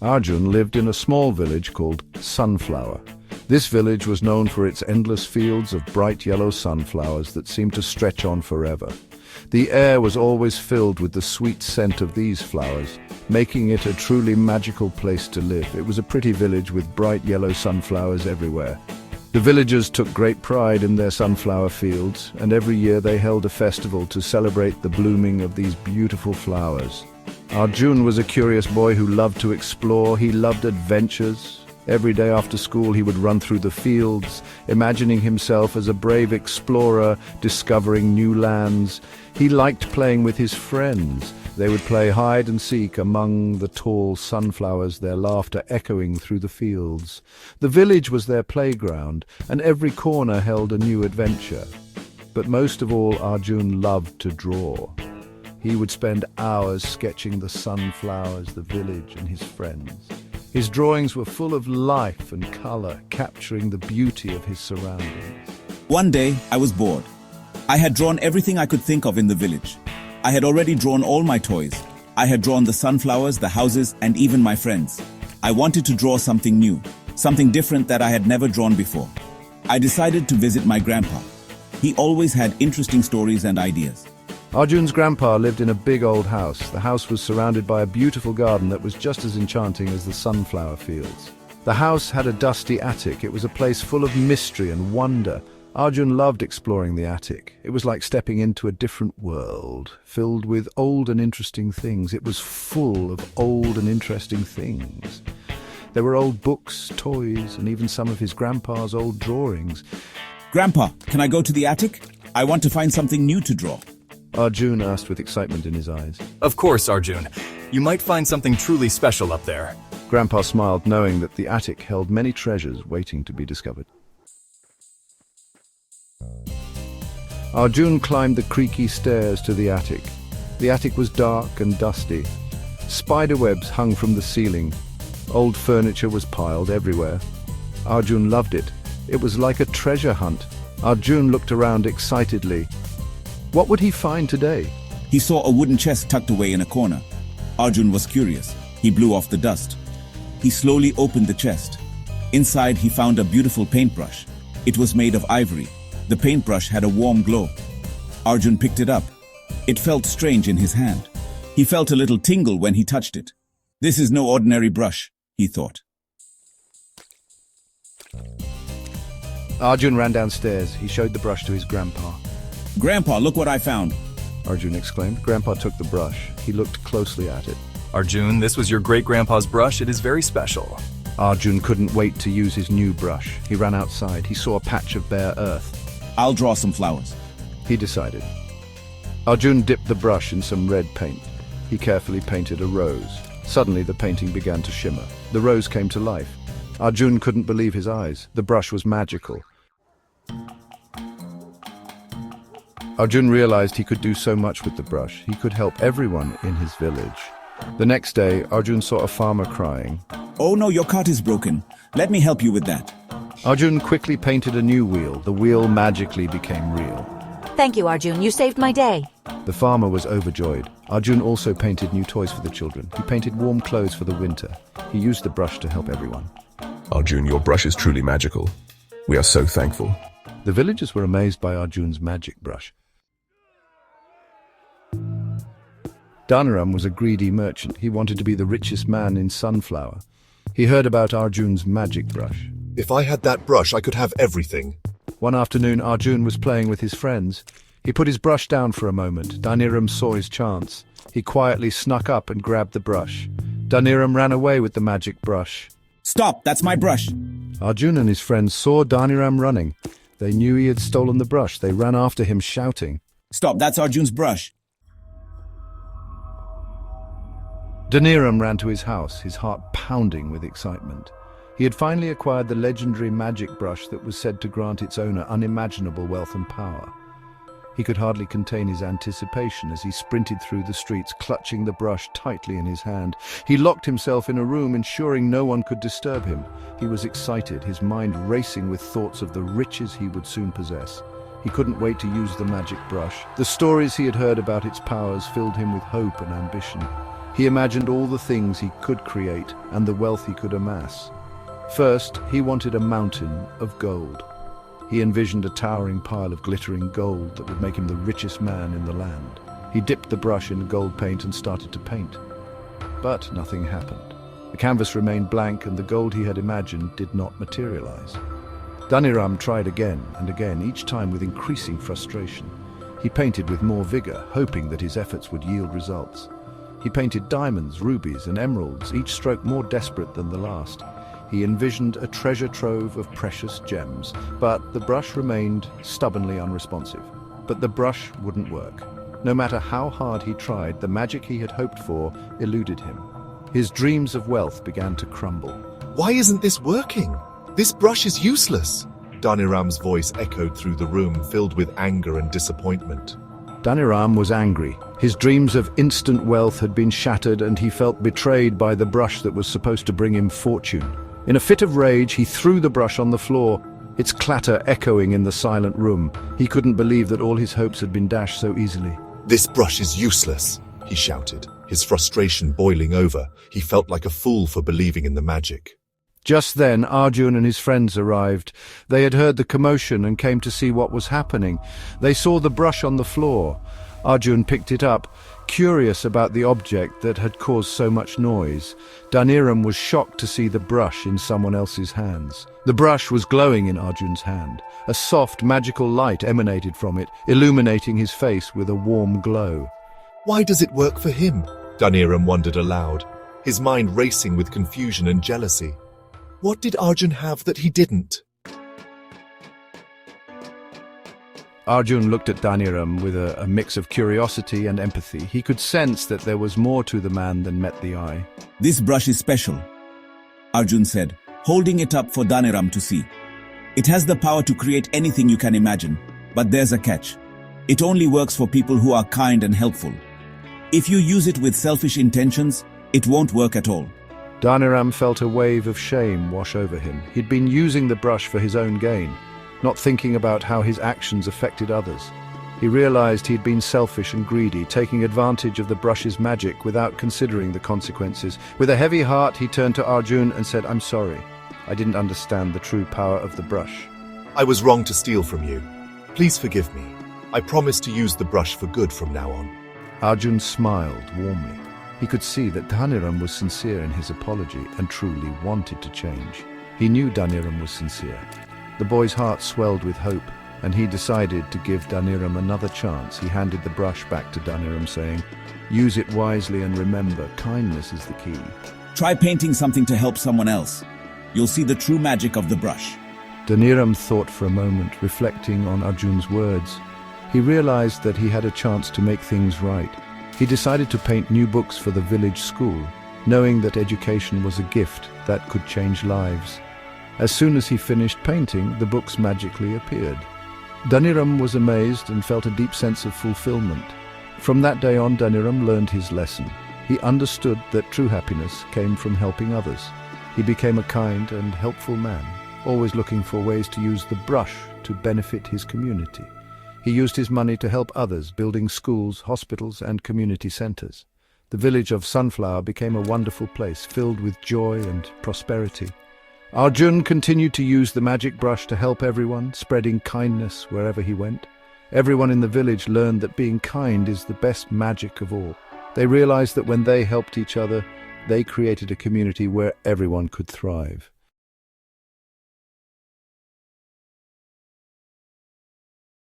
Arjun lived in a small village called Sunflower. This village was known for its endless fields of bright yellow sunflowers that seemed to stretch on forever. The air was always filled with the sweet scent of these flowers, making it a truly magical place to live. It was a pretty village with bright yellow sunflowers everywhere. The villagers took great pride in their sunflower fields, and every year they held a festival to celebrate the blooming of these beautiful flowers. Arjun was a curious boy who loved to explore. He loved adventures. Every day after school he would run through the fields, imagining himself as a brave explorer, discovering new lands. He liked playing with his friends. They would play hide and seek among the tall sunflowers, their laughter echoing through the fields. The village was their playground, and every corner held a new adventure. But most of all, Arjun loved to draw. He would spend hours sketching the sunflowers, the village, and his friends. His drawings were full of life and color, capturing the beauty of his surroundings. One day, I was bored. I had drawn everything I could think of in the village. I had already drawn all my toys. I had drawn the sunflowers, the houses, and even my friends. I wanted to draw something new, something different that I had never drawn before. I decided to visit my grandpa. He always had interesting stories and ideas. Arjun's grandpa lived in a big old house. The house was surrounded by a beautiful garden that was just as enchanting as the sunflower fields. The house had a dusty attic. It was a place full of mystery and wonder. Arjun loved exploring the attic. It was like stepping into a different world, filled with old and interesting things. It was full of old and interesting things. There were old books, toys, and even some of his grandpa's old drawings. Grandpa, can I go to the attic? I want to find something new to draw. Arjun asked with excitement in his eyes. Of course, Arjun. You might find something truly special up there. Grandpa smiled, knowing that the attic held many treasures waiting to be discovered. Arjun climbed the creaky stairs to the attic. The attic was dark and dusty. Spiderwebs hung from the ceiling. Old furniture was piled everywhere. Arjun loved it. It was like a treasure hunt. Arjun looked around excitedly. What would he find today? He saw a wooden chest tucked away in a corner. Arjun was curious. He blew off the dust. He slowly opened the chest. Inside, he found a beautiful paintbrush. It was made of ivory. The paintbrush had a warm glow. Arjun picked it up. It felt strange in his hand. He felt a little tingle when he touched it. This is no ordinary brush, he thought. Arjun ran downstairs. He showed the brush to his grandpa. Grandpa, look what I found. Arjun exclaimed. Grandpa took the brush. He looked closely at it. Arjun, this was your great-grandpa's brush. It is very special. Arjun couldn't wait to use his new brush. He ran outside. He saw a patch of bare earth. I'll draw some flowers. He decided. Arjun dipped the brush in some red paint. He carefully painted a rose. Suddenly the painting began to shimmer. The rose came to life. Arjun couldn't believe his eyes. The brush was magical. Arjun realized he could do so much with the brush. He could help everyone in his village. The next day, Arjun saw a farmer crying. Oh no, your cart is broken. Let me help you with that. Arjun quickly painted a new wheel. The wheel magically became real. Thank you, Arjun. You saved my day. The farmer was overjoyed. Arjun also painted new toys for the children. He painted warm clothes for the winter. He used the brush to help everyone. Arjun, your brush is truly magical. We are so thankful. The villagers were amazed by Arjun's magic brush. Danaram was a greedy merchant. He wanted to be the richest man in Sunflower. He heard about Arjun's magic brush. If I had that brush, I could have everything. One afternoon, Arjun was playing with his friends. He put his brush down for a moment. Daniram saw his chance. He quietly snuck up and grabbed the brush. Daniram ran away with the magic brush. Stop, that's my brush. Arjun and his friends saw Daniram running. They knew he had stolen the brush. They ran after him, shouting. Stop, that's Arjun's brush. Daniram ran to his house, his heart pounding with excitement. He had finally acquired the legendary magic brush that was said to grant its owner unimaginable wealth and power. He could hardly contain his anticipation as he sprinted through the streets, clutching the brush tightly in his hand. He locked himself in a room, ensuring no one could disturb him. He was excited, his mind racing with thoughts of the riches he would soon possess. He couldn't wait to use the magic brush. The stories he had heard about its powers filled him with hope and ambition. He imagined all the things he could create and the wealth he could amass. First, he wanted a mountain of gold. He envisioned a towering pile of glittering gold that would make him the richest man in the land. He dipped the brush in gold paint and started to paint. But nothing happened. The canvas remained blank and the gold he had imagined did not materialize. Dhaniram tried again and again, each time with increasing frustration. He painted with more vigor, hoping that his efforts would yield results. He painted diamonds, rubies, and emeralds, each stroke more desperate than the last. He envisioned a treasure trove of precious gems, but the brush remained stubbornly unresponsive. But the brush wouldn't work. No matter how hard he tried, the magic he had hoped for eluded him. His dreams of wealth began to crumble. Why isn't this working? This brush is useless. Dhaniram's voice echoed through the room, filled with anger and disappointment. Dhaniram was angry. His dreams of instant wealth had been shattered and he felt betrayed by the brush that was supposed to bring him fortune. In a fit of rage, he threw the brush on the floor, its clatter echoing in the silent room. He couldn't believe that all his hopes had been dashed so easily. This brush is useless, he shouted, his frustration boiling over. He felt like a fool for believing in the magic. Just then, Arjun and his friends arrived. They had heard the commotion and came to see what was happening. They saw the brush on the floor. Arjun picked it up, curious about the object that had caused so much noise. Dhaniram was shocked to see the brush in someone else's hands. The brush was glowing in Arjun's hand. A soft, magical light emanated from it, illuminating his face with a warm glow. Why does it work for him? Dhaniram wondered aloud, his mind racing with confusion and jealousy. What did Arjun have that he didn't? Arjun looked at Dhaniram with a mix of curiosity and empathy. He could sense that there was more to the man than met the eye. This brush is special, Arjun said, holding it up for Dhaniram to see. It has the power to create anything you can imagine, but there's a catch. It only works for people who are kind and helpful. If you use it with selfish intentions, it won't work at all. Dhaniram felt a wave of shame wash over him. He'd been using the brush for his own gain, not thinking about how his actions affected others. He realized he'd been selfish and greedy, taking advantage of the brush's magic without considering the consequences. With a heavy heart, he turned to Arjun and said, "I'm sorry. I didn't understand the true power of the brush." I was wrong to steal from you. Please forgive me. I promise to use the brush for good from now on. Arjun smiled warmly. He could see that Dhaniram was sincere in his apology and truly wanted to change. He knew Dhaniram was sincere. The boy's heart swelled with hope, and he decided to give Dhaniram another chance. He handed the brush back to Dhaniram, saying, "Use it wisely and remember, kindness is the key." Try painting something to help someone else. You'll see the true magic of the brush. Dhaniram thought for a moment, reflecting on Arjun's words. He realized that he had a chance to make things right. He decided to paint new books for the village school, knowing that education was a gift that could change lives. As soon as he finished painting, the books magically appeared. Dhaniram was amazed and felt a deep sense of fulfillment. From that day on, Dhaniram learned his lesson. He understood that true happiness came from helping others. He became a kind and helpful man, always looking for ways to use the brush to benefit his community. He used his money to help others, building schools, hospitals, and community centers. The village of Sunflower became a wonderful place, filled with joy and prosperity. Arjun continued to use the magic brush to help everyone, spreading kindness wherever he went. Everyone in the village learned that being kind is the best magic of all. They realized that when they helped each other, they created a community where everyone could thrive.